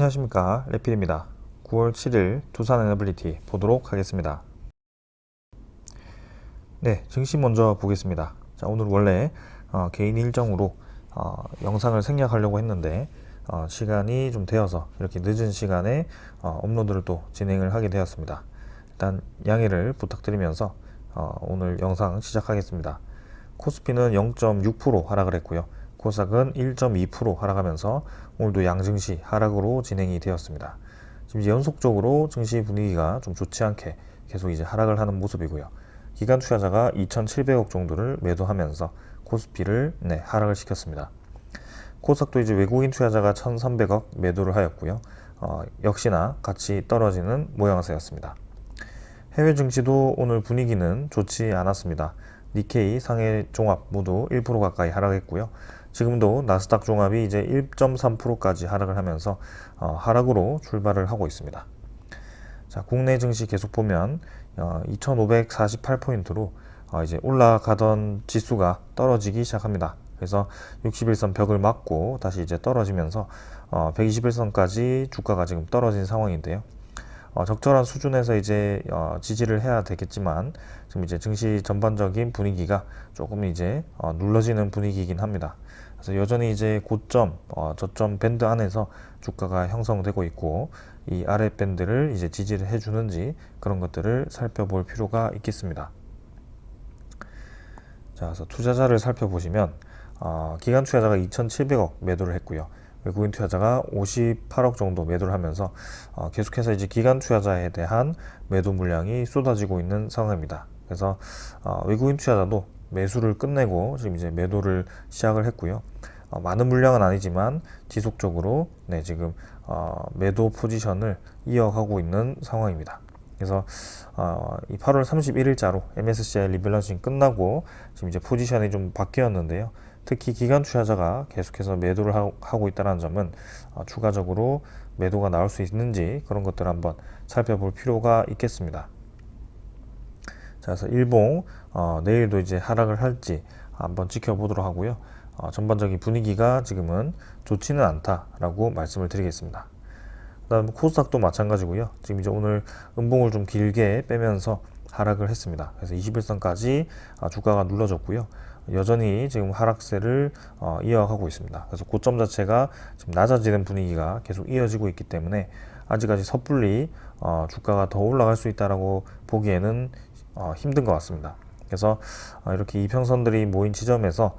안녕하십니까, 레필입니다. 9월 7일 두산 에너빌리티 보도록 하겠습니다. 네, 증시 먼저 보겠습니다. 자, 오늘 원래 개인 일정으로 영상을 생략하려고 했는데 시간이 좀 되어서 이렇게 늦은 시간에 업로드를 또 진행을 하게 되었습니다. 일단 양해를 부탁드리면서 오늘 영상 시작하겠습니다. 코스피는 0.6% 하락을 했고요. 코스닥은 1.2% 하락하면서 오늘도 양증시 하락으로 진행이 되었습니다. 지금 이제 연속적으로 증시 분위기가 좀 좋지 않게 계속 이제 하락을 하는 모습이고요. 기관 투자자가 2,700억 정도를 매도하면서 코스피를 하락을 시켰습니다. 코스닥도 이제 외국인 투자자가 1,300억 매도를 하였고요. 역시나 같이 떨어지는 모양새였습니다. 해외 증시도 오늘 분위기는 좋지 않았습니다. 니케이, 상해 종합 모두 1% 가까이 하락했고요. 지금도 나스닥 종합이 이제 1.3%까지 하락을 하면서 하락으로 출발을 하고 있습니다. 자, 국내 증시 계속 보면 2,548포인트로 이제 올라가던 지수가 떨어지기 시작합니다. 그래서 61선 벽을 맞고 다시 이제 떨어지면서 121선까지 주가가 지금 떨어진 상황인데요. 적절한 수준에서 이제 지지를 해야 되겠지만 지금 이제 증시 전반적인 분위기가 조금 이제 눌러지는 분위기이긴 합니다. 그래서 여전히 이제 고점, 저점 밴드 안에서 주가가 형성되고 있고 이 아래 밴드를 이제 지지를 해주는지 그런 것들을 살펴볼 필요가 있겠습니다. 자, 그래서 투자자를 살펴보시면 기관 투자자가 2,700억 매도를 했고요. 외국인 투자자가 58억 정도 매도를 하면서 계속해서 이제 기관 투자자에 대한 매도 물량이 쏟아지고 있는 상황입니다. 그래서 외국인 투자자도 매수를 끝내고 지금 이제 매도를 시작을 했고요. 많은 물량은 아니지만 지속적으로 지금 매도 포지션을 이어가고 있는 상황입니다. 그래서 이 8월 31일자로 MSCI 리밸런싱 끝나고 지금 이제 포지션이 좀 바뀌었는데요. 특히 기관 투자자가 계속해서 매도를 하고 있다는 점은 추가적으로 매도가 나올 수 있는지 그런 것들을 한번 살펴볼 필요가 있겠습니다. 자, 그래서 일봉 내일도 이제 하락을 할지 한번 지켜보도록 하고요. 전반적인 분위기가 지금은 좋지는 않다라고 말씀을 드리겠습니다. 그다음 코스닥도 마찬가지고요. 지금 이제 오늘 음봉을 좀 길게 빼면서 하락을 했습니다. 그래서 21선까지 주가가 눌러졌고요. 여전히 지금 하락세를 이어가고 있습니다. 그래서 고점 자체가 지금 낮아지는 분위기가 계속 이어지고 있기 때문에 아직까지 섣불리 주가가 더 올라갈 수 있다라고 보기에는 힘든 것 같습니다. 그래서 이렇게 이평선들이 모인 지점에서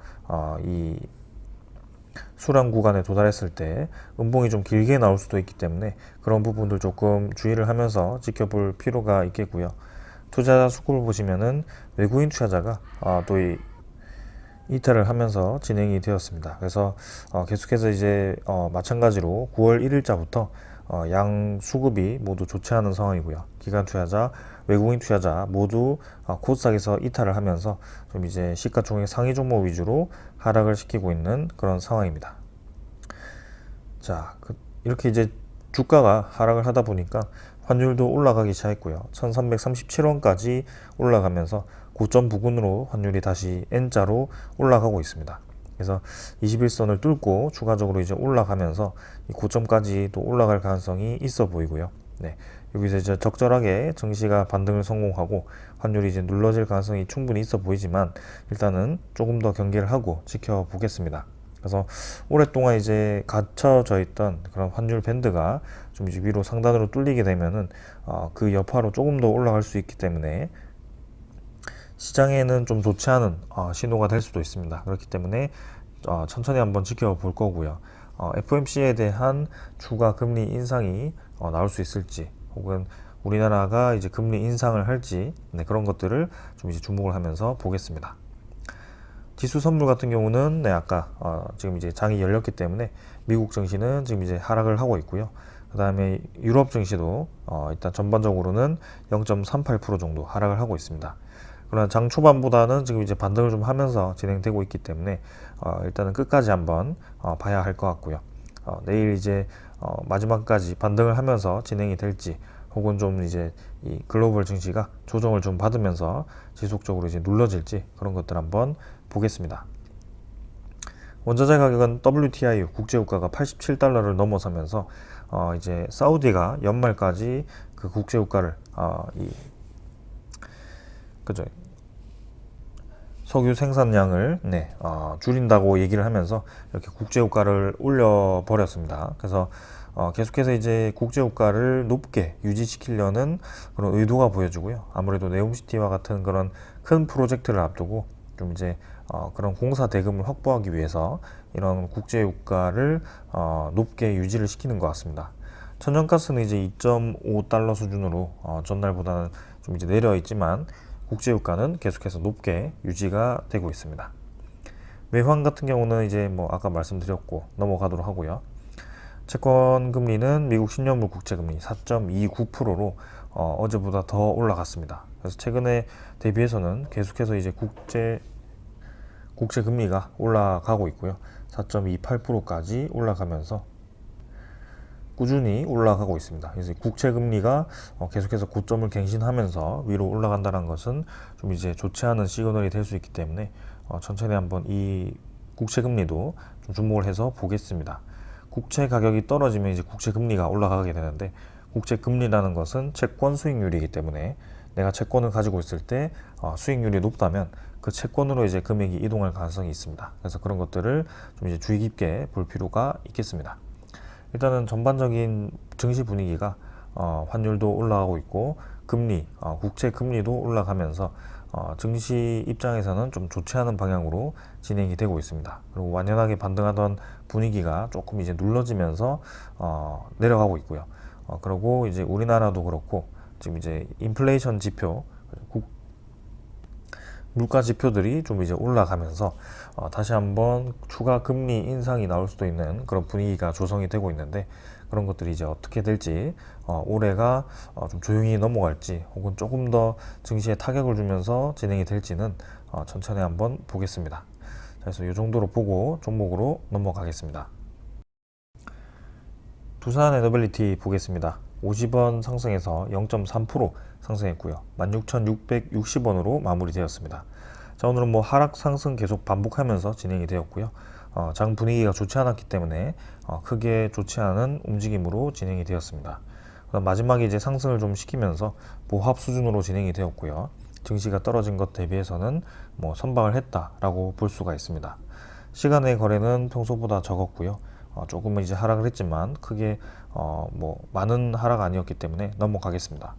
이 수렴 구간에 도달했을 때 음봉이 좀 길게 나올 수도 있기 때문에 그런 부분들 조금 주의를 하면서 지켜볼 필요가 있겠고요. 투자자 수급을 보시면은 외국인 투자자가 또 이탈을 하면서 진행이 되었습니다. 그래서 계속해서 이제 마찬가지로 9월 1일자부터 양 수급이 모두 좋지 않은 상황이고요. 기관 투자자, 외국인 투자자 모두 코스닥에서 이탈을 하면서 좀 이제 시가총액 상위 종목 위주로 하락을 시키고 있는 그런 상황입니다. 자, 이렇게 이제 주가가 하락을 하다 보니까 환율도 올라가기 시작했고요. 1337원까지 올라가면서 고점 부근으로 환율이 다시 N자로 올라가고 있습니다. 그래서 21선을 뚫고 추가적으로 이제 올라가면서 이 고점까지 또 올라갈 가능성이 있어 보이고요. 여기서 이제 적절하게 증시가 반등을 성공하고 환율이 이제 눌러질 가능성이 충분히 있어 보이지만 일단은 조금 더 경계를 하고 지켜보겠습니다. 그래서 오랫동안 이제 갇혀져 있던 그런 환율 밴드가 좀 이제 위로 상단으로 뚫리게 되면은 그 여파로 조금 더 올라갈 수 있기 때문에 시장에는 좀 좋지 않은 신호가 될 수도 있습니다. 그렇기 때문에 천천히 한번 지켜볼 거고요. FOMC에 대한 추가 금리 인상이 나올 수 있을지 혹은 우리나라가 이제 금리 인상을 할지 그런 것들을 좀 이제 주목을 하면서 보겠습니다. 지수 선물 같은 경우는 아까 지금 이제 장이 열렸기 때문에 미국 증시는 지금 이제 하락을 하고 있고요. 그 다음에 유럽 증시도 일단 전반적으로는 0.38% 정도 하락을 하고 있습니다. 그러나 장 초반보다는 지금 이제 반등을 좀 하면서 진행되고 있기 때문에 일단은 끝까지 한번 봐야 할 것 같고요. 내일 이제 마지막까지 반등을 하면서 진행이 될지 혹은 좀 이제 이 글로벌 증시가 조정을 좀 받으면서 지속적으로 이제 눌러질지 그런 것들 한번 보겠습니다. 원자재 가격은 WTI 국제유가가 $87를 넘어서면서 이제 사우디가 연말까지 그 국제유가를 그죠? 석유 생산량을 줄인다고 얘기를 하면서 이렇게 국제유가를 올려버렸습니다. 그래서 계속해서 이제 국제유가를 높게 유지시키려는 그런 의도가 보여지고요. 아무래도 네옴시티와 같은 그런 큰 프로젝트를 앞두고 좀 이제 그런 공사 대금을 확보하기 위해서 이런 국제유가를 높게 유지를 시키는 것 같습니다. 천연가스는 이제 2.5달러 수준으로 전날보다는 좀 이제 내려 있지만 국제유가는 계속해서 높게 유지가 되고 있습니다. 외환 같은 경우는 이제 뭐 아까 말씀드렸고 넘어가도록 하고요. 채권 금리는 미국 10년물 국채금리 4.29%로 어제보다 더 올라갔습니다. 그래서 최근에 대비해서는 계속해서 이제 국채 금리가 올라가고 있고요. 4.28%까지 올라가면서 꾸준히 올라가고 있습니다. 그래서 국채 금리가 계속해서 고점을 갱신하면서 위로 올라간다는 것은 좀 이제 좋지 않은 시그널이 될 수 있기 때문에 천천히 한번 이 국채 금리도 좀 주목을 해서 보겠습니다. 국채 가격이 떨어지면 이제 국채 금리가 올라가게 되는데 국채 금리라는 것은 채권 수익률이기 때문에 내가 채권을 가지고 있을 때 수익률이 높다면 그 채권으로 이제 금액이 이동할 가능성이 있습니다. 그래서 그런 것들을 좀 이제 주의 깊게 볼 필요가 있겠습니다. 일단은 전반적인 증시 분위기가 환율도 올라가고 있고 금리, 국채 금리도 올라가면서 증시 입장에서는 좀 좋지 않은 방향으로 진행이 되고 있습니다. 그리고 완연하게 반등하던 분위기가 조금 이제 눌러지면서 내려가고 있고요. 그리고 이제 우리나라도 그렇고 지금 이제 인플레이션 지표, 물가 지표들이 좀 이제 올라가면서 다시 한번 추가 금리 인상이 나올 수도 있는 그런 분위기가 조성이 되고 있는데 그런 것들이 이제 어떻게 될지 올해가 좀 조용히 넘어갈지 혹은 조금 더 증시에 타격을 주면서 진행이 될지는 천천히 한번 보겠습니다. 그래서 이 정도로 보고 종목으로 넘어가겠습니다. 두산 에너빌리티 보겠습니다. 50원 상승해서 0.3% 상승했고요. 16,660원으로 마무리되었습니다. 자, 오늘은 뭐 하락 상승 계속 반복하면서 진행이 되었고요. 장 분위기가 좋지 않았기 때문에 크게 좋지 않은 움직임으로 진행이 되었습니다. 마지막에 이제 상승을 좀 시키면서 보합 수준으로 진행이 되었고요. 증시가 떨어진 것 대비해서는 뭐 선방을 했다라고 볼 수가 있습니다. 시간의 거래는 평소보다 적었고요. 조금은 이제 하락을 했지만 크게 뭐 많은 하락 아니었기 때문에 넘어가겠습니다.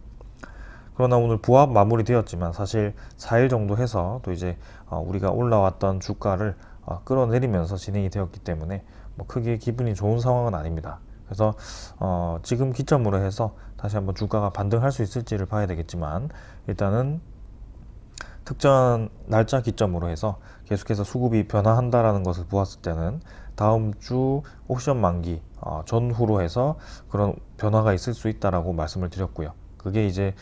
그러나 오늘 부합 마무리 되었지만 사실 4일 정도 해서 또 이제 우리가 올라왔던 주가를 끌어내리면서 진행이 되었기 때문에 뭐 크게 기분이 좋은 상황은 아닙니다. 그래서 지금 기점으로 해서 다시 한번 주가가 반등할 수 있을지를 봐야 되겠지만 일단은 특정한 날짜 기점으로 해서 계속해서 수급이 변화한다라는 것을 보았을 때는 다음 주 옵션 만기 전후로 해서 그런 변화가 있을 수 있다라고 말씀을 드렸고요. 그게 이제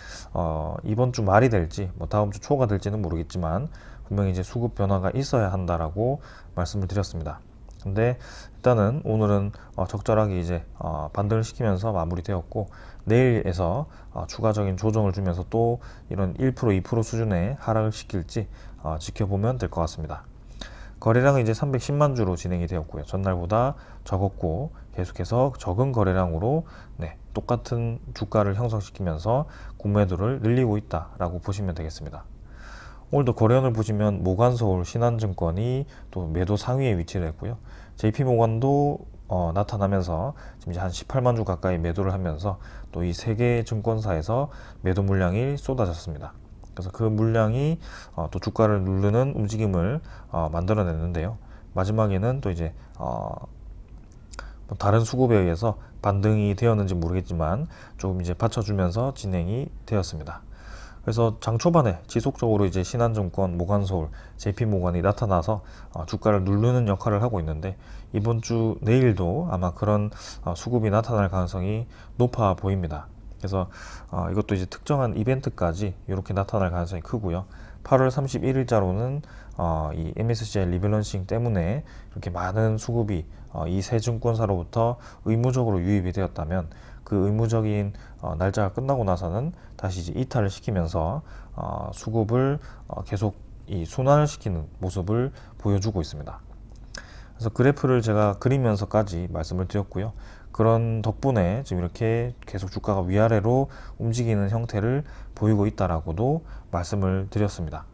이번 주 말이 될지 뭐 다음 주 초가 될지는 모르겠지만 분명히 이제 수급 변화가 있어야 한다라고 말씀을 드렸습니다. 근데 일단은 오늘은 적절하게 이제 반등을 시키면서 마무리되었고 내일에서 추가적인 조정을 주면서 또 이런 1%, 2% 수준의 하락을 시킬지 지켜보면 될 것 같습니다. 거래량은 이제 310만 주로 진행이 되었고요. 전날보다 적었고 계속해서 적은 거래량으로 똑같은 주가를 형성시키면서 구매도를 늘리고 있다라고 보시면 되겠습니다. 오늘도 거래원을 보시면 모간서울, 신한증권이 또 매도 상위에 위치를 했고요. JP모간도 나타나면서 지금 이제 한 18만 주 가까이 매도를 하면서 또 이 세 개 증권사에서 매도 물량이 쏟아졌습니다. 그래서 그 물량이 또 주가를 누르는 움직임을 만들어냈는데요. 마지막에는 또 이제 다른 수급에 의해서 반등이 되었는지 모르겠지만 조금 이제 받쳐주면서 진행이 되었습니다. 그래서 장 초반에 지속적으로 이제 신한증권, 모간서울, JP모간이 나타나서 주가를 누르는 역할을 하고 있는데 이번 주 내일도 아마 그런 수급이 나타날 가능성이 높아 보입니다. 그래서 이것도 이제 특정한 이벤트까지 이렇게 나타날 가능성이 크고요. 8월 31일자로는 이 MSCI 리밸런싱 때문에 이렇게 많은 수급이 이 세 증권사로부터 의무적으로 유입이 되었다면 그 의무적인 날짜가 끝나고 나서는 다시 이제 이탈을 시키면서 수급을 계속 이 순환을 시키는 모습을 보여주고 있습니다. 그래서 그래프를 제가 그리면서까지 말씀을 드렸고요. 그런 덕분에 지금 이렇게 계속 주가가 위아래로 움직이는 형태를 보이고 있다라고도 말씀을 드렸습니다.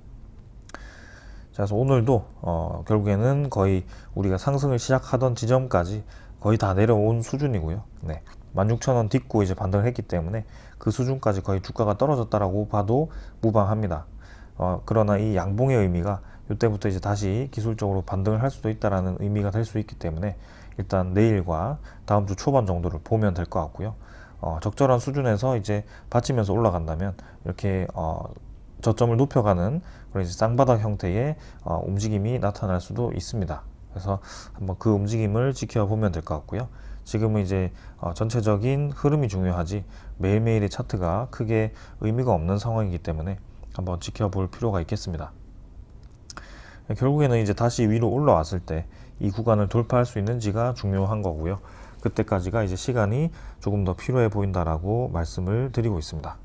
자, 그래서 오늘도 결국에는 거의 우리가 상승을 시작하던 지점까지 거의 다 내려온 수준이고요. 네. 16,000원 딛고 이제 반등을 했기 때문에 그 수준까지 거의 주가가 떨어졌다라고 봐도 무방합니다. 그러나 이 양봉의 의미가 이때부터 이제 다시 기술적으로 반등을 할 수도 있다라는 의미가 될 수 있기 때문에 일단 내일과 다음 주 초반 정도를 보면 될 것 같고요. 적절한 수준에서 이제 받치면서 올라간다면 이렇게 저점을 높여가는 그런 이제 쌍바닥 형태의 움직임이 나타날 수도 있습니다. 그래서 한번 그 움직임을 지켜보면 될 것 같고요. 지금은 이제 전체적인 흐름이 중요하지 매일매일의 차트가 크게 의미가 없는 상황이기 때문에 한번 지켜볼 필요가 있겠습니다. 결국에는 이제 다시 위로 올라왔을 때 이 구간을 돌파할 수 있는지가 중요한 거고요. 그때까지가 이제 시간이 조금 더 필요해 보인다라고 말씀을 드리고 있습니다.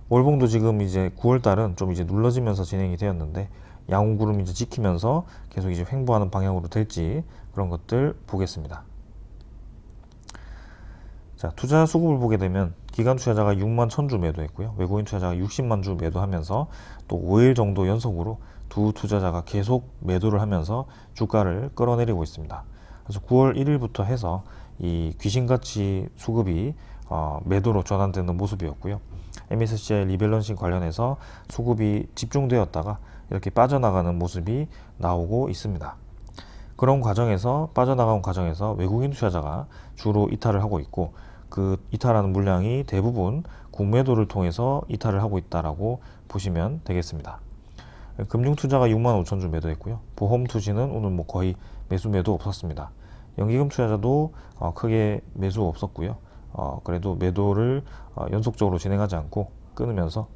월봉도 지금 이제 9월 달은 좀 이제 눌러지면서 진행이 되었는데 양호구름 이제 지키면서 계속 이제 횡보하는 방향으로 될지 그런 것들 보겠습니다. 자, 투자 수급을 보게 되면 기관 투자자가 6만 1000주 매도했고요. 외국인 투자자가 60만 주 매도하면서 또 5일 정도 연속으로 두 투자자가 계속 매도를 하면서 주가를 끌어내리고 있습니다. 그래서 9월 1일부터 해서 이 귀신같이 수급이 매도로 전환되는 모습이었고요. MSCI 리밸런싱 관련해서 수급이 집중되었다가 이렇게 빠져나가는 모습이 나오고 있습니다. 그런 과정에서 빠져나간 과정에서 외국인 투자자가 주로 이탈을 하고 있고 그 이탈하는 물량이 대부분 국매도를 통해서 이탈을 하고 있다라고 보시면 되겠습니다. 금융투자가 6만 5천 주 매도했고요. 보험투지는 오늘 뭐 거의 매도 없었습니다. 연기금 투자자도 크게 매수 없었고요. 그래도 매도를 연속적으로 진행하지 않고 끊으면서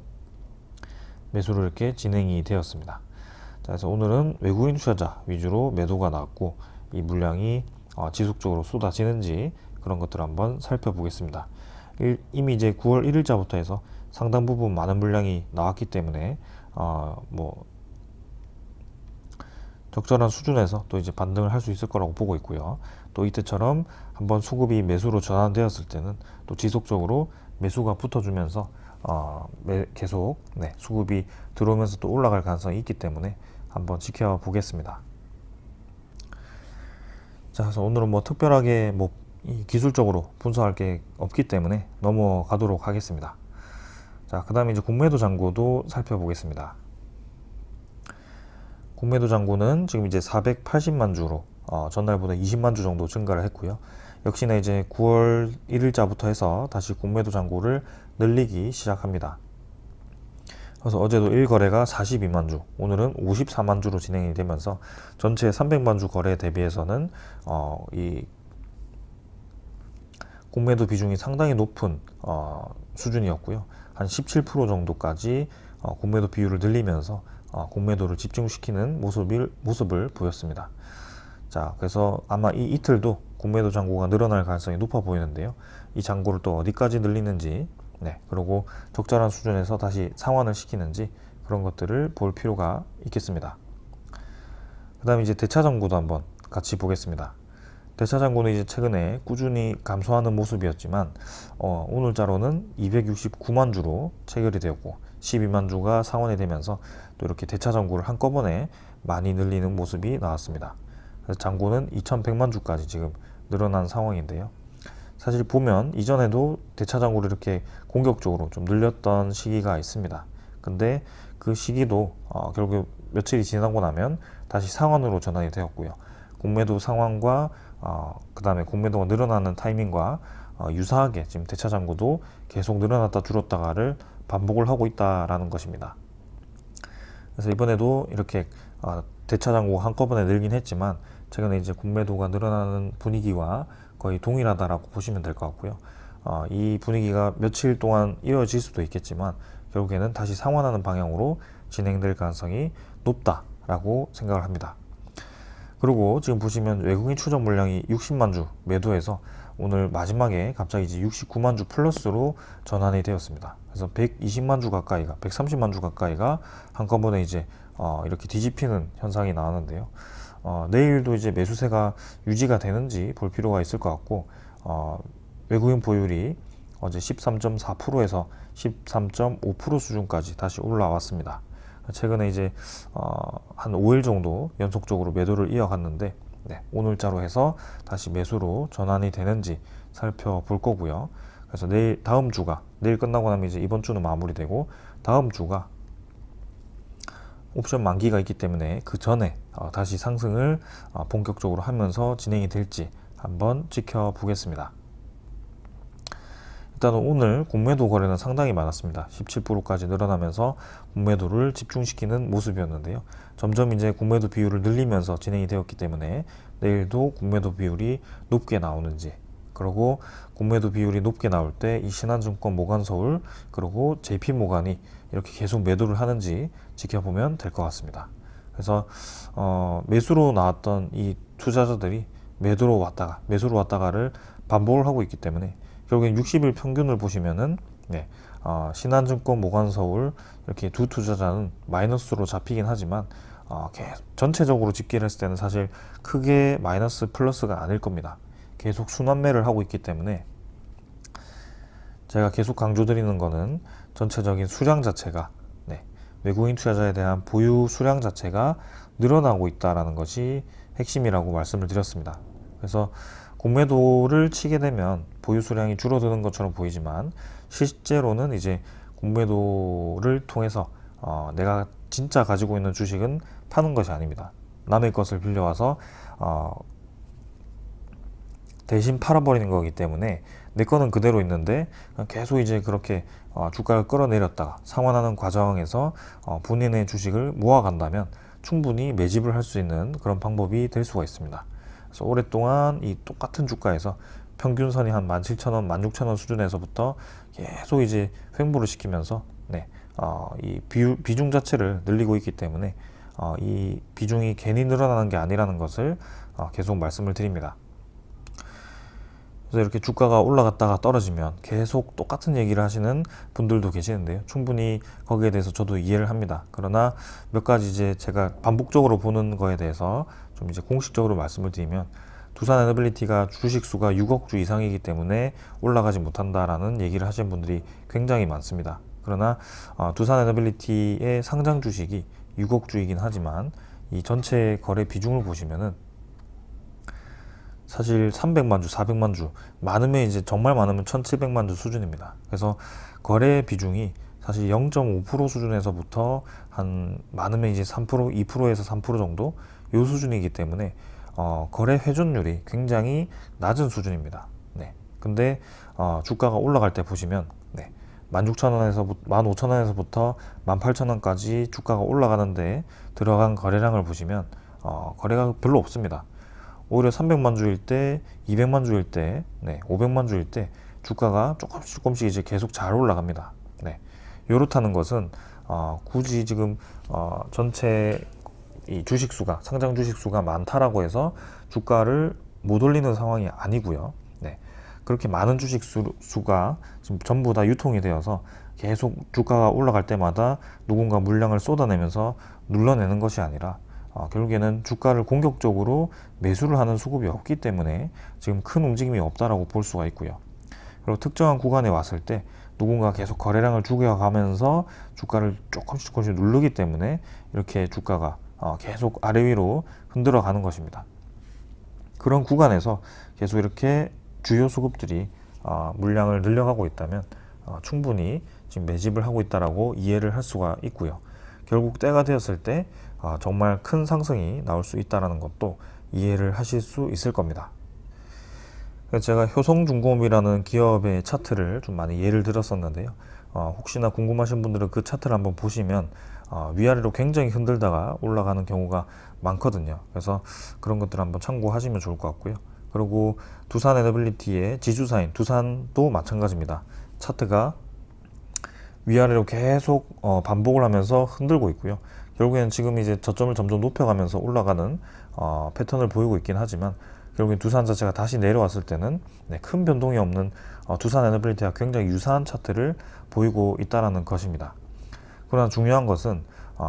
매수를 이렇게 진행이 되었습니다. 자, 그래서 오늘은 외국인 투자자 위주로 매도가 나왔고 이 물량이 지속적으로 쏟아지는지 그런 것들을 한번 살펴보겠습니다. 이미 이제 9월 1일자부터 해서 상당 부분 많은 물량이 나왔기 때문에 뭐 적절한 수준에서 또 이제 반등을 할 수 있을 거라고 보고 있고요. 또 이때처럼 한번 수급이 매수로 전환되었을 때는 또 지속적으로 매수가 붙어주면서 계속 수급이 들어오면서 또 올라갈 가능성이 있기 때문에 한번 지켜보겠습니다. 자, 그래서 오늘은 뭐 특별하게 뭐 기술적으로 분석할 게 없기 때문에 넘어가도록 하겠습니다. 자, 그 다음에 이제 공매도 잔고도 살펴보겠습니다. 공매도 잔고는 지금 이제 480만 주로 전날보다 20만 주 정도 증가를 했고요. 역시나 이제 9월 1일자부터 해서 다시 공매도 잔고를 늘리기 시작합니다. 그래서 어제도 1거래가 42만 주, 오늘은 54만 주로 진행이 되면서 전체 300만 주 거래에 대비해서는 이 공매도 비중이 상당히 높은 수준이었고요. 한 17% 정도까지 공매도 비율을 늘리면서 공매도를 집중시키는 모습을 보였습니다. 자, 그래서 아마 이 이틀도 공매도 잔고가 늘어날 가능성이 높아 보이는데요. 이 잔고를 또 어디까지 늘리는지, 그리고 적절한 수준에서 다시 상환을 시키는지 그런 것들을 볼 필요가 있겠습니다. 그 다음에 이제 대차 잔고도 한번 같이 보겠습니다. 대차 잔고는 이제 최근에 꾸준히 감소하는 모습이었지만 오늘자로는 269만 주로 체결이 되었고 12만 주가 상환이 되면서 또 이렇게 대차 잔고를 한꺼번에 많이 늘리는 모습이 나왔습니다. 그래서 잔고는 2100만 주까지 지금 늘어난 상황인데요. 사실 보면 이전에도 대차 잔고를 이렇게 공격적으로 좀 늘렸던 시기가 있습니다. 근데 그 시기도 결국 며칠이 지나고 나면 다시 상환으로 전환이 되었고요. 공매도 상황과 그 다음에 공매도가 늘어나는 타이밍과 유사하게 지금 대차 잔고도 계속 늘어났다 줄었다가를 반복을 하고 있다라는 것입니다. 그래서 이번에도 이렇게 대차 잔고가 한꺼번에 늘긴 했지만 최근에 이제 공매도가 늘어나는 분위기와 거의 동일하다라고 보시면 될 것 같고요. 이 분위기가 며칠 동안 이어질 수도 있겠지만 결국에는 다시 상환하는 방향으로 진행될 가능성이 높다라고 생각을 합니다. 그리고 지금 보시면 외국인 추적 물량이 60만 주 매도해서 오늘 마지막에 갑자기 이제 69만 주 플러스로 전환이 되었습니다. 그래서 120만 주 가까이가, 130만 주 가까이가 한꺼번에 이제 이렇게 뒤집히는 현상이 나왔는데요. 내일도 이제 매수세가 유지가 되는지 볼 필요가 있을 것 같고, 외국인 보유율이 어제 13.4%에서 13.5% 수준까지 다시 올라왔습니다. 최근에 이제 한 5일 정도 연속적으로 매도를 이어갔는데, 네, 오늘자로 해서 다시 매수로 전환이 되는지 살펴볼 거고요. 그래서 다음 주가, 내일 끝나고 나면 이제 이번 주는 마무리되고, 다음 주가 옵션 만기가 있기 때문에 그 전에 다시 상승을 본격적으로 하면서 진행이 될지 한번 지켜보겠습니다. 일단은 오늘 공매도 거래는 상당히 많았습니다. 17%까지 늘어나면서 공매도를 집중시키는 모습이었는데요. 점점 이제 공매도 비율을 늘리면서 진행이 되었기 때문에 내일도 공매도 비율이 높게 나오는지, 그리고 공매도 비율이 높게 나올 때 이 신한증권, 모간서울, 그리고 JP모간이 이렇게 계속 매도를 하는지 지켜보면 될 것 같습니다. 그래서 매수로 나왔던 이 투자자들이 매수로 왔다가를 반복을 하고 있기 때문에 결국엔 60일 평균을 보시면은, 네, 신한증권, 모간서울 이렇게 두 투자자는 마이너스로 잡히긴 하지만 전체적으로 집계를 했을 때는 사실 크게 마이너스 플러스가 아닐 겁니다. 계속 순환매를 하고 있기 때문에 제가 계속 강조드리는 거는 전체적인 수량 자체가, 네, 외국인 투자자에 대한 보유 수량 자체가 늘어나고 있다는 것이 핵심이라고 말씀을 드렸습니다. 그래서 공매도를 치게 되면 보유 수량이 줄어드는 것처럼 보이지만 실제로는 이제 공매도를 통해서 내가 진짜 가지고 있는 주식은 파는 것이 아닙니다. 남의 것을 빌려와서 대신 팔아버리는 거기 때문에 내 거는 그대로 있는데 계속 이제 그렇게 주가를 끌어내렸다가 상환하는 과정에서 본인의 주식을 모아간다면 충분히 매집을 할 수 있는 그런 방법이 될 수가 있습니다. 그래서 오랫동안 이 똑같은 주가에서 평균선이 한 17,000원, 16,000원 수준에서부터 계속 이제 횡보를 시키면서, 네, 이 비중 자체를 늘리고 있기 때문에 이 비중이 괜히 늘어나는 게 아니라는 것을 계속 말씀을 드립니다. 그래서 이렇게 주가가 올라갔다가 떨어지면 계속 똑같은 얘기를 하시는 분들도 계시는데요. 충분히 거기에 대해서 저도 이해를 합니다. 그러나 몇 가지 이제 제가 반복적으로 보는 거에 대해서 좀 이제 공식적으로 말씀을 드리면, 두산 에너빌리티가 주식 수가 6억 주 이상이기 때문에 올라가지 못한다라는 얘기를 하시는 분들이 굉장히 많습니다. 그러나 두산 에너빌리티의 상장 주식이 6억 주이긴 하지만 이 전체 거래 비중을 보시면은 사실 300만 주, 400만 주, 많으면 이제 정말 많으면 1700만 주 수준입니다. 그래서 거래 비중이 사실 0.5% 수준에서부터 한 많으면 이제 3%, 2%에서 3% 정도 이 수준이기 때문에 거래 회전율이 굉장히 낮은 수준입니다. 네. 근데 주가가 올라갈 때 보시면, 네, 16,000원에서 15,000원에서부터 18,000원까지 주가가 올라가는데 들어간 거래량을 보시면 거래가 별로 없습니다. 오히려 300만 주일 때, 200만 주일 때, 네, 500만 주일 때 주가가 조금씩 이제 계속 잘 올라갑니다. 네. 요렇다는 것은 굳이 지금 전체 이 주식 수가, 상장 주식 수가 많다라고 해서 주가를 못 올리는 상황이 아니고요. 네. 그렇게 많은 주식 수가 지금 전부 다 유통이 되어서 계속 주가가 올라갈 때마다 누군가 물량을 쏟아내면서 눌러내는 것이 아니라 결국에는 주가를 공격적으로 매수를 하는 수급이 없기 때문에 지금 큰 움직임이 없다라고 볼 수가 있고요. 그리고 특정한 구간에 왔을 때 누군가 계속 거래량을 죽여가면서 주가를 조금씩 누르기 때문에 이렇게 주가가 계속 아래 위로 흔들어 가는 것입니다. 그런 구간에서 계속 이렇게 주요 수급들이 물량을 늘려가고 있다면 충분히 지금 매집을 하고 있다라고 이해를 할 수가 있고요. 결국 때가 되었을 때 정말 큰 상승이 나올 수 있다는 것도 이해를 하실 수 있을 겁니다. 제가 효성중공업이라는 기업의 차트를 좀 많이 예를 들었었는데요. 혹시나 궁금하신 분들은 그 차트를 한번 보시면 위아래로 굉장히 흔들다가 올라가는 경우가 많거든요. 그래서 그런 것들 한번 참고하시면 좋을 것 같고요. 그리고 두산 에너빌리티의 지주사인 두산도 마찬가지입니다. 차트가 위아래로 계속 반복을 하면서 흔들고 있고요. 결국에는 지금 이제 저점을 점점 높여가면서 올라가는 패턴을 보이고 있긴 하지만 결국엔 두산 자체가 다시 내려왔을 때는, 네, 큰 변동이 없는 두산 에너빌리티와 굉장히 유사한 차트를 보이고 있다는 것입니다. 그러나 중요한 것은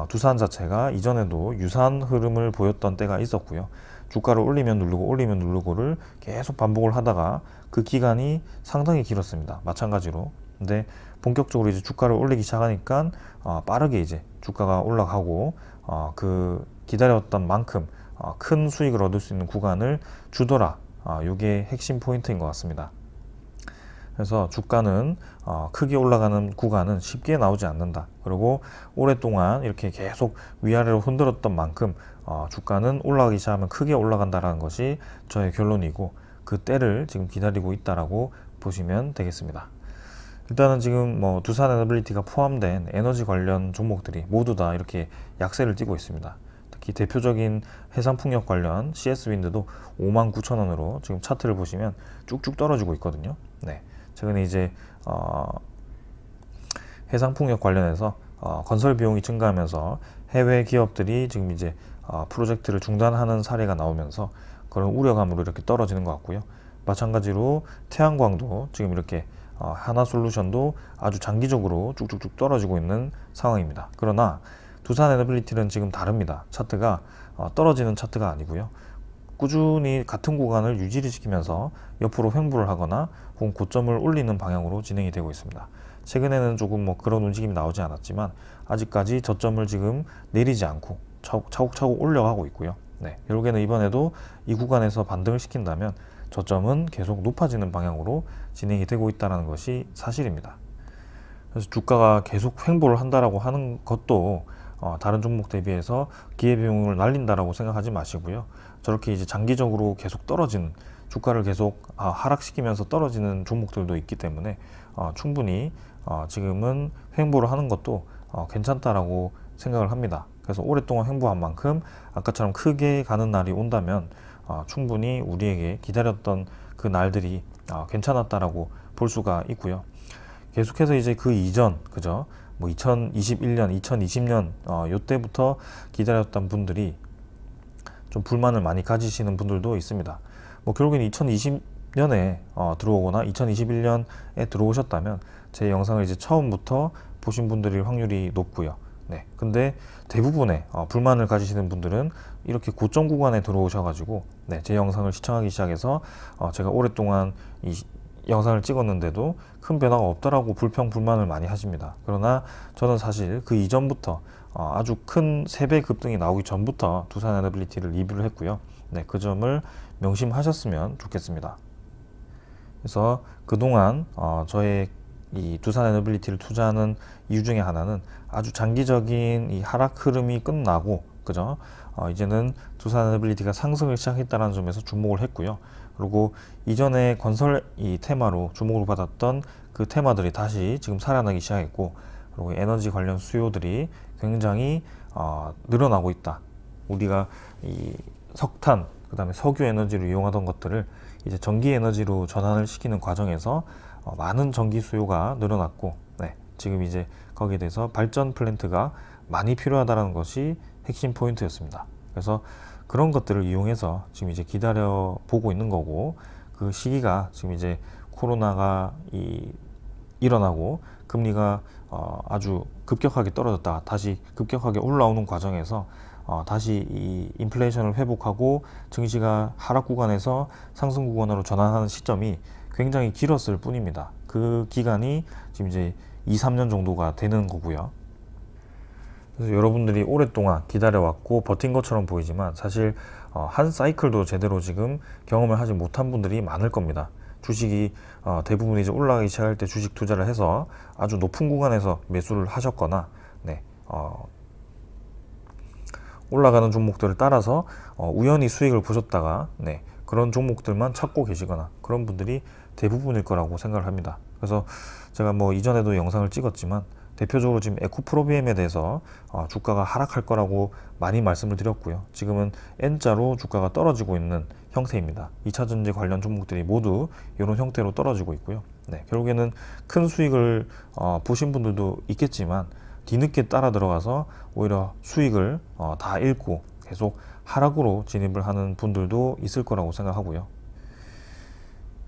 두산 자체가 이전에도 유사한 흐름을 보였던 때가 있었고요. 주가를 올리면 누르고 올리면 누르고를 계속 반복을 하다가 그 기간이 상당히 길었습니다. 마찬가지로. 근데 본격적으로 이제 주가를 올리기 시작하니까 빠르게 이제 주가가 올라가고 그 기다렸던 만큼 큰 수익을 얻을 수 있는 구간을 주더라. 이게 핵심 포인트인 것 같습니다. 그래서 주가는 크게 올라가는 구간은 쉽게 나오지 않는다. 그리고 오랫동안 이렇게 계속 위아래로 흔들었던 만큼 주가는 올라가기 시작하면 크게 올라간다라는 것이 저의 결론이고, 그 때를 지금 기다리고 있다라고 보시면 되겠습니다. 일단은 지금 뭐 두산 에너빌리티가 포함된 에너지 관련 종목들이 모두 다 이렇게 약세를 띠고 있습니다. 특히 대표적인 해상풍력 관련 CS윈드도 59,000원으로 지금 차트를 보시면 쭉쭉 떨어지고 있거든요. 네. 최근에 이제 해상풍력 관련해서 건설 비용이 증가하면서 해외 기업들이 지금 이제 프로젝트를 중단하는 사례가 나오면서 그런 우려감으로 이렇게 떨어지는 것 같고요. 마찬가지로 태양광도 지금 이렇게 하나솔루션도 아주 장기적으로 쭉쭉쭉 떨어지고 있는 상황입니다. 그러나 두산 에너빌리티는 지금 다릅니다. 차트가 떨어지는 차트가 아니고요. 꾸준히 같은 구간을 유지를 시키면서 옆으로 횡보를 하거나 혹은 고점을 올리는 방향으로 진행이 되고 있습니다. 최근에는 조금 뭐 그런 움직임이 나오지 않았지만 아직까지 저점을 지금 내리지 않고 차곡차곡 올려가고 있고요. 네, 결국에는 이번에도 이 구간에서 반등을 시킨다면 저점은 계속 높아지는 방향으로 진행이 되고 있다는 것이 사실입니다. 그래서 주가가 계속 횡보를 한다라고 하는 것도 다른 종목 대비해서 기회비용을 날린다라고 생각하지 마시고요. 저렇게 이제 장기적으로 계속 떨어지는, 주가를 계속 하락시키면서 떨어지는 종목들도 있기 때문에 충분히 지금은 횡보를 하는 것도 괜찮다라고 생각을 합니다. 그래서 오랫동안 횡보한 만큼 아까처럼 크게 가는 날이 온다면 충분히 우리에게 기다렸던 그 날들이 괜찮았다라고 볼 수가 있고요. 계속해서 이제 그 이전, 그죠? 뭐 2021년, 2020년 요때부터 기다렸던 분들이 좀 불만을 많이 가지시는 분들도 있습니다. 뭐 결국엔 2020년에 들어오거나 2021년에 들어오셨다면 제 영상을 이제 처음부터 보신 분들일 확률이 높고요. 네. 근데 대부분의 불만을 가지시는 분들은 이렇게 고점 구간에 들어오셔가지고 네, 제 영상을 시청하기 시작해서 제가 오랫동안 이 영상을 찍었는데도 큰 변화가 없다라고 불평 불만을 많이 하십니다. 그러나 저는 사실 그 이전부터 아주 큰 3배 급등이 나오기 전부터 두산 에너빌리티를 리뷰를 했고요. 네, 그 점을 명심하셨으면 좋겠습니다. 그래서 그동안 저의 이 두산 에너빌리티를 투자하는 이유 중에 하나는 아주 장기적인 이 하락 흐름이 끝나고, 그죠? 이제는 두산 에너빌리티가 상승을 시작했다는 점에서 주목을 했고요. 그리고 이전에 건설 이 테마로 주목을 받았던 그 테마들이 다시 지금 살아나기 시작했고, 그리고 에너지 관련 수요들이 굉장히 늘어나고 있다. 우리가 이 석탄, 그 다음에 석유 에너지를 이용하던 것들을 이제 전기 에너지로 전환을 시키는 과정에서 많은 전기 수요가 늘어났고, 네, 지금 이제 거기에 대해서 발전 플랜트가 많이 필요하다는 것이 핵심 포인트였습니다. 그래서 그런 것들을 이용해서 지금 이제 기다려 보고 있는 거고, 그 시기가 지금 이제 코로나가 일어나고 금리가 아주 급격하게 떨어졌다 다시 급격하게 올라오는 과정에서 다시 이 인플레이션을 회복하고 증시가 하락 구간에서 상승 구간으로 전환하는 시점이 굉장히 길었을 뿐입니다. 그 기간이 지금 이제 2-3년 정도가 되는 거고요. 그래서 여러분들이 오랫동안 기다려왔고 버틴 것처럼 보이지만 사실 한 사이클도 제대로 지금 경험을 하지 못한 분들이 많을 겁니다. 주식이 대부분 이제 올라가기 시작할 때 주식 투자를 해서 아주 높은 구간에서 매수를 하셨거나, 네, 올라가는 종목들을 따라서 우연히 수익을 보셨다가 네, 그런 종목들만 찾고 계시거나 그런 분들이 대부분일 거라고 생각을 합니다. 그래서 제가 뭐 이전에도 영상을 찍었지만 대표적으로 지금 에코프로비엠에 대해서 주가가 하락할 거라고 많이 말씀을 드렸고요. 지금은 N자로 주가가 떨어지고 있는 형태입니다. 2차전지 관련 종목들이 모두 이런 형태로 떨어지고 있고요. 네, 결국에는 큰 수익을 보신 분들도 있겠지만 뒤늦게 따라 들어가서 오히려 수익을 다 잃고 계속 하락으로 진입을 하는 분들도 있을 거라고 생각하고요.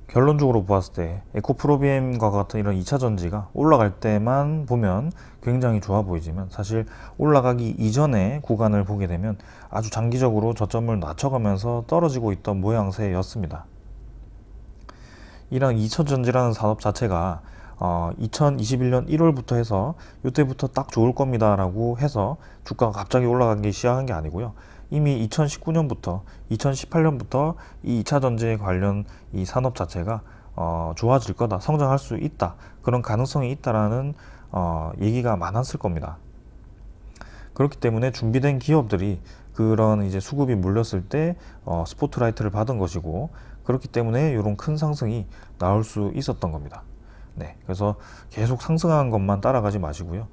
결론적으로 보았을 때 에코프로비엠과 같은 이런 2차 전지가 올라갈 때만 보면 굉장히 좋아 보이지만 사실 올라가기 이전의 구간을 보게 되면 아주 장기적으로 저점을 낮춰가면서 떨어지고 있던 모양새였습니다. 이런 2차 전지라는 산업 자체가 2021년 1월부터 해서 이때부터 딱 좋을 겁니다 라고 해서 주가가 갑자기 올라가기 시작한 게 아니고요. 이미 2019년부터 2018년부터 이 2차 전지에 관련 이 산업 자체가 좋아질 거다, 성장할 수 있다, 그런 가능성이 있다라는 얘기가 많았을 겁니다. 그렇기 때문에 준비된 기업들이 그런 이제 수급이 몰렸을 때 스포트라이트를 받은 것이고, 그렇기 때문에 이런 큰 상승이 나올 수 있었던 겁니다. 네, 그래서 계속 상승하는 것만 따라가지 마시고요.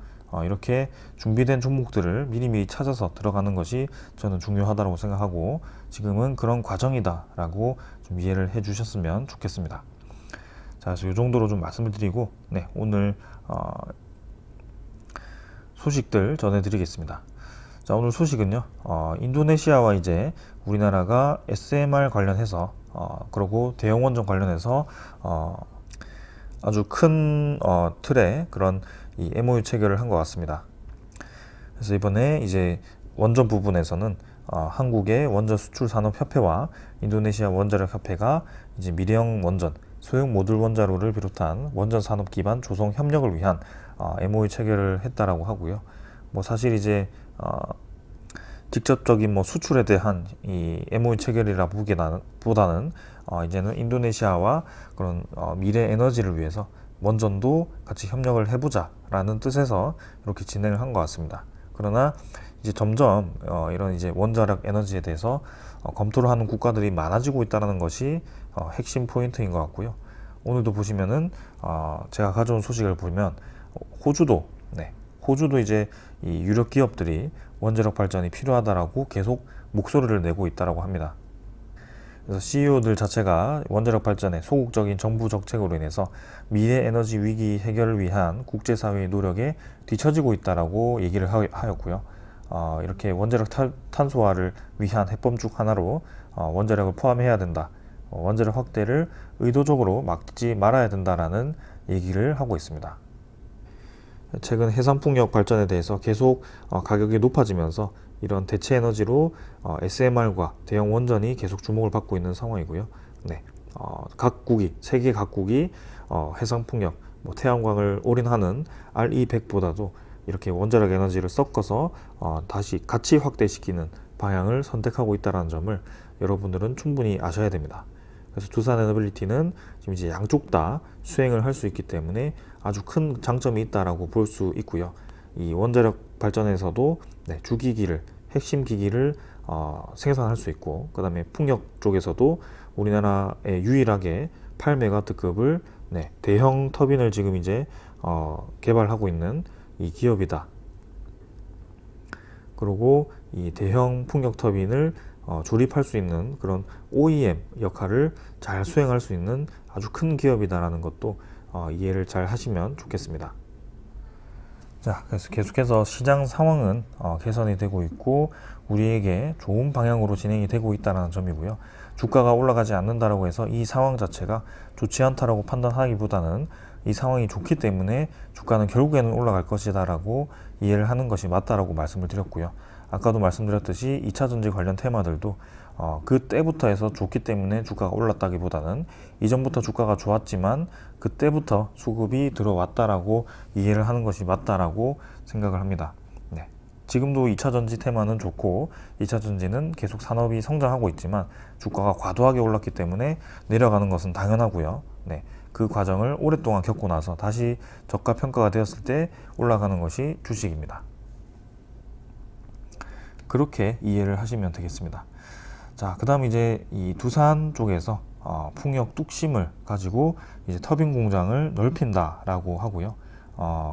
이렇게 준비된 종목들을 미리미리 찾아서 들어가는 것이 저는 중요하다고 생각하고, 지금은 그런 과정이다라고 좀 이해를 해주셨으면 좋겠습니다. 자, 그래서 이 정도로 좀 말씀을 드리고, 네, 오늘 소식들 전해드리겠습니다. 자, 오늘 소식은요, 인도네시아와 이제 우리나라가 SMR 관련해서 그리고 대형 원전 관련해서 아주 큰 틀의 그런 이 MOU 체결을 한 것 같습니다. 그래서 이번에 이제 원전 부분에서는 한국의 원전 수출 산업 협회와 인도네시아 원자력 협회가 이제 미래형 원전, 소형 모듈 원자로를 비롯한 원전 산업 기반 조성 협력을 위한 MOU 체결을 했다라고 하고요. 뭐 사실 이제 직접적인 뭐 수출에 대한 이 MOU 체결이라 보다는 이제는 인도네시아와 그런 미래 에너지를 위해서 원전도 같이 협력을 해보자라는 뜻에서 이렇게 진행을 한 것 같습니다. 그러나 이제 점점 이런 이제 원자력 에너지에 대해서 검토를 하는 국가들이 많아지고 있다는 것이 핵심 포인트인 것 같고요. 오늘도 보시면은 제가 가져온 소식을 보면 호주도 이제 이 유력 기업들이 원자력 발전이 필요하다라고 계속 목소리를 내고 있다라고 합니다. 그래서 CEO들 자체가 원자력 발전의 소극적인 정부 정책으로 인해서 미래 에너지 위기 해결을 위한 국제사회의 노력에 뒤처지고 있다라고 얘기를 하였고요. 이렇게 원자력 탄소화를 위한 해법 중 하나로 원자력을 포함해야 된다. 원자력 확대를 의도적으로 막지 말아야 된다라는 얘기를 하고 있습니다. 최근 해상풍력 발전에 대해서 계속 가격이 높아지면서 이런 대체 에너지로 SMR과 대형 원전이 계속 주목을 받고 있는 상황이고요. 네, 세계 각국이 해상풍력, 뭐 태양광을 올인하는 RE100보다도 이렇게 원자력 에너지를 섞어서 다시 같이 확대시키는 방향을 선택하고 있다는 점을 여러분들은 충분히 아셔야 됩니다. 그래서 두산 에너빌리티는 지금 이제 양쪽 다 수행을 할 수 있기 때문에 아주 큰 장점이 있다라고 볼 수 있고요. 이 원자력 발전에서도 주기기를, 핵심 기기를 생산할 수 있고, 그 다음에 풍력 쪽에서도 우리나라에 유일하게 8메가와트급을 대형 터빈을 지금 이제 개발하고 있는 이 기업이다. 그리고 이 대형 풍력 터빈을 조립할 수 있는 그런 OEM 역할을 잘 수행할 수 있는 아주 큰 기업이다라는 것도 이해를 잘 하시면 좋겠습니다. 자, 그래서 계속해서 시장 상황은 개선이 되고 있고 우리에게 좋은 방향으로 진행이 되고 있다는 점이고요. 주가가 올라가지 않는다라고 해서 이 상황 자체가 좋지 않다라고 판단하기보다는 이 상황이 좋기 때문에 주가는 결국에는 올라갈 것이다라고 이해를 하는 것이 맞다라고 말씀을 드렸고요. 아까도 말씀드렸듯이 2차 전지 관련 테마들도 그때부터 해서 좋기 때문에 주가가 올랐다기보다는 이전부터 주가가 좋았지만 그때부터 수급이 들어왔다라고 이해를 하는 것이 맞다라고 생각을 합니다. 네. 지금도 2차 전지 테마는 좋고 2차 전지는 계속 산업이 성장하고 있지만 주가가 과도하게 올랐기 때문에 내려가는 것은 당연하고요. 네. 그 과정을 오랫동안 겪고 나서 다시 저가 평가가 되었을 때 올라가는 것이 주식입니다. 그렇게 이해를 하시면 되겠습니다. 자, 그 다음 이제 이 두산 쪽에서 풍력 뚝심을 가지고 이제 터빈 공장을 넓힌다라고 하고요.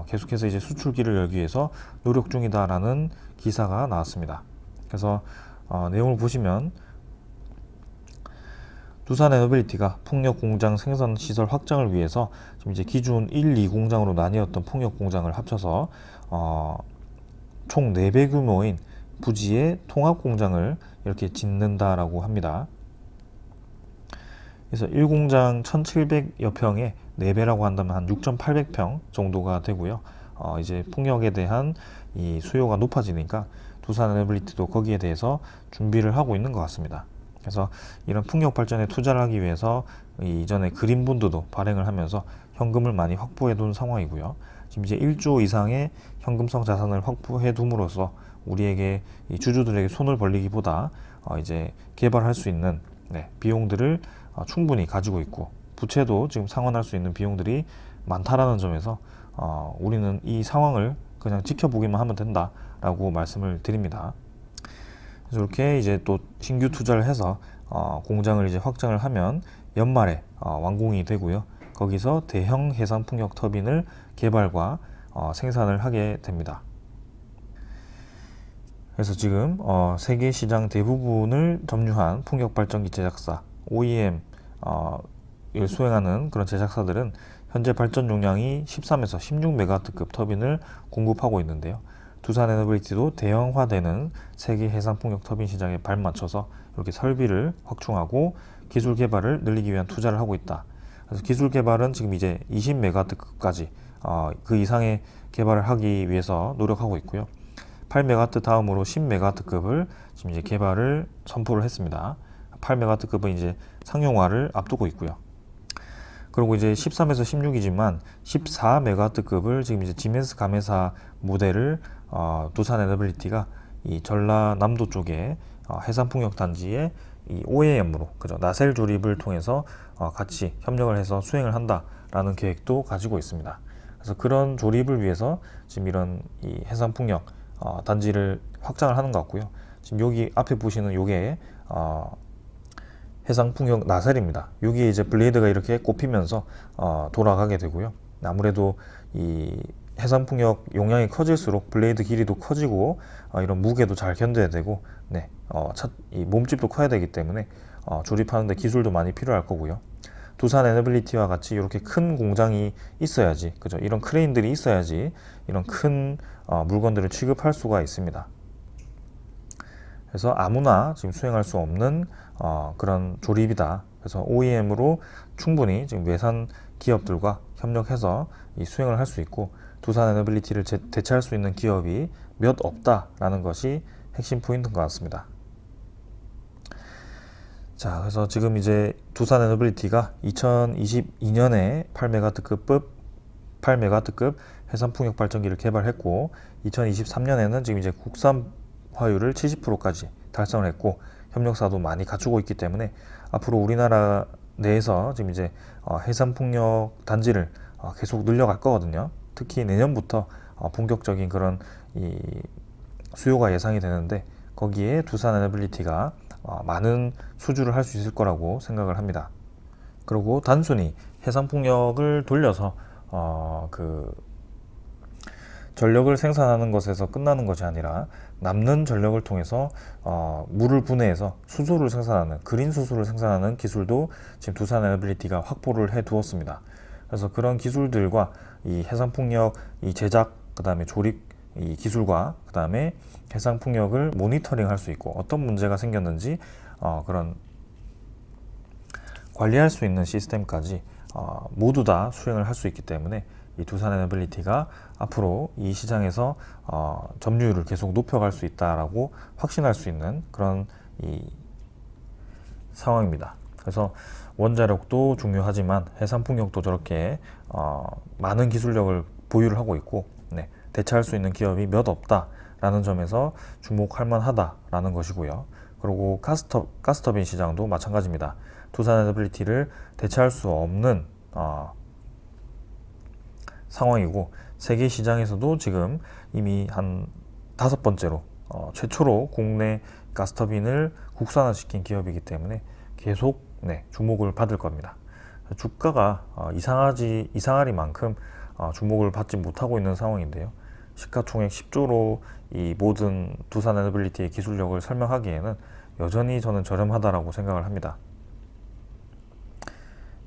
계속해서 이제 수출기를 열기 위해서 노력 중이다라는 기사가 나왔습니다. 그래서 내용을 보시면 두산 에너빌리티가 풍력 공장 생산 시설 확장을 위해서 지금 이제 기존 1, 2 공장으로 나뉘었던 풍력 공장을 합쳐서 총 4배 규모인 부지의 통합 공장을 이렇게 짓는다라고 합니다. 그래서 1공장 1,700여 평에 4배라고 한다면 한 6,800평 정도가 되고요. 이제 풍력에 대한 이 수요가 높아지니까 두산 에너빌리티도 거기에 대해서 준비를 하고 있는 것 같습니다. 그래서 이런 풍력 발전에 투자를 하기 위해서 이전에 그린본드도 발행을 하면서 현금을 많이 확보해 둔 상황이고요. 지금 이제 1조 이상의 현금성 자산을 확보해 둠으로써 우리에게 이 주주들에게 손을 벌리기보다 이제 개발할 수 있는 비용들을 충분히 가지고 있고 부채도 지금 상환할 수 있는 비용들이 많다라는 점에서 우리는 이 상황을 그냥 지켜보기만 하면 된다라고 말씀을 드립니다. 그래서 이렇게 이제 또 신규 투자를 해서 공장을 이제 확장을 하면 연말에 완공이 되고요. 거기서 대형 해상 풍력 터빈을 개발과 생산을 하게 됩니다. 그래서 지금 세계 시장 대부분을 점유한 풍력 발전기 제작사 OEM 을 수행하는 그런 제작사들은 현재 발전 용량이 13에서 16메가와트급 터빈을 공급하고 있는데요. 두산 에너빌리티도 대형화되는 세계 해상 풍력 터빈 시장에 발맞춰서 이렇게 설비를 확충하고 기술 개발을 늘리기 위한 투자를 하고 있다. 그래서 기술 개발은 지금 이제 20메가와트급까지 그 이상의 개발을 하기 위해서 노력하고 있고요. 8메가와트 다음으로 10메가와트급을 지금 이제 개발을 선포를 했습니다. 8메가와트급은 이제 상용화를 앞두고 있고요. 그리고 이제 13에서 16이지만 14메가와트급을 지금 이제 지멘스 가메사 모델을 두산 에너빌리티가 이 전라남도 쪽에 해상풍력 단지에 이 OEM으로 그죠 나셀 조립을 통해서 같이 협력을 해서 수행을 한다라는 계획도 가지고 있습니다. 그래서 그런 조립을 위해서 지금 이런 이 해상풍력 단지를 확장을 하는 것 같고요. 지금 여기 앞에 보시는 요게 해상풍력 나셀입니다. 여기에 이제 블레이드가 이렇게 꼽히면서 돌아가게 되고요. 아무래도 이 해상풍력 용량이 커질수록 블레이드 길이도 커지고 이런 무게도 잘 견뎌야 되고 이 몸집도 커야 되기 때문에 조립하는데 기술도 많이 필요할 거고요. 두산 에너빌리티와 같이 이렇게 큰 공장이 있어야지, 그죠? 이런 크레인들이 있어야지 이런 큰 물건들을 취급할 수가 있습니다. 그래서 아무나 지금 수행할 수 없는 그런 조립이다. 그래서 OEM으로 충분히 지금 외산 기업들과 협력해서 이 수행을 할 수 있고 두산 에너빌리티를 대체할 수 있는 기업이 몇 없다라는 것이 핵심 포인트인 것 같습니다. 자, 그래서 지금 이제 두산 에너빌리티가 2022년에 8메가와트급 해상풍력 발전기를 개발했고 2023년에는 지금 이제 국산화율을 70%까지 달성을 했고 협력사도 많이 갖추고 있기 때문에 앞으로 우리나라 내에서 지금 이제 해상풍력 단지를 계속 늘려갈 거거든요. 특히 내년부터 본격적인 그런 이 수요가 예상이 되는데 거기에 두산 에너빌리티가 많은 수주를 할 수 있을 거라고 생각을 합니다. 그리고 단순히 해상풍력을 돌려서 그 전력을 생산하는 것에서 끝나는 것이 아니라 남는 전력을 통해서 물을 분해해서 수소를 생산하는 그린 수소를 생산하는 기술도 지금 두산 에너빌리티가 확보를 해 두었습니다. 그래서 그런 기술들과 이 해상풍력 이 제작 그다음에 조립 이 기술과 그다음에 해상풍력을 모니터링 할 수 있고 어떤 문제가 생겼는지 그런 관리할 수 있는 시스템까지 모두 다 수행을 할 수 있기 때문에 이 두산 에너빌리티가 앞으로 이 시장에서 점유율을 계속 높여갈 수 있다라고 확신할 수 있는 그런 이 상황입니다. 그래서 원자력도 중요하지만 해상풍력도 저렇게 많은 기술력을 보유를 하고 있고 대체할 수 있는 기업이 몇 없다라는 점에서 주목할 만하다라는 것이고요. 그리고 가스터빈 시장도 마찬가지입니다. 두산 에너빌리티를 대체할 수 없는 상황이고 세계 시장에서도 지금 이미 한 5번째로 최초로 국내 가스터빈을 국산화시킨 기업이기 때문에 계속 주목을 받을 겁니다. 주가가 이상하리만큼 주목을 받지 못하고 있는 상황인데요. 시가총액 10조로 이 모든 두산 에너빌리티의 기술력을 설명하기에는 여전히 저는 저렴하다라고 생각을 합니다.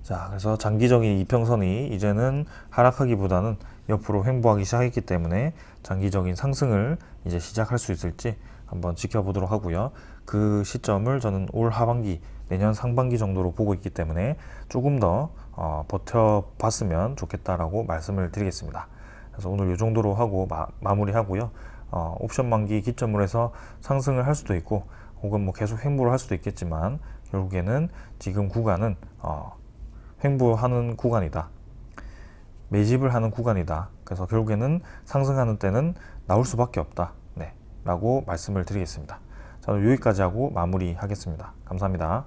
자, 그래서 장기적인 이평선이 이제는 하락하기보다는 옆으로 횡보하기 시작했기 때문에 장기적인 상승을 이제 시작할 수 있을지 한번 지켜보도록 하고요. 그 시점을 저는 올 하반기 내년 상반기 정도로 보고 있기 때문에 조금 더 버텨봤으면 좋겠다라고 말씀을 드리겠습니다. 그래서 오늘 이 정도로 하고 마무리하고요. 옵션 만기 기점으로 해서 상승을 할 수도 있고 혹은 뭐 계속 횡보를 할 수도 있겠지만 결국에는 지금 구간은 횡보하는 구간이다. 매집을 하는 구간이다. 그래서 결국에는 상승하는 때는 나올 수밖에 없다. 네, 라고 말씀을 드리겠습니다. 자, 여기까지 하고 마무리하겠습니다. 감사합니다.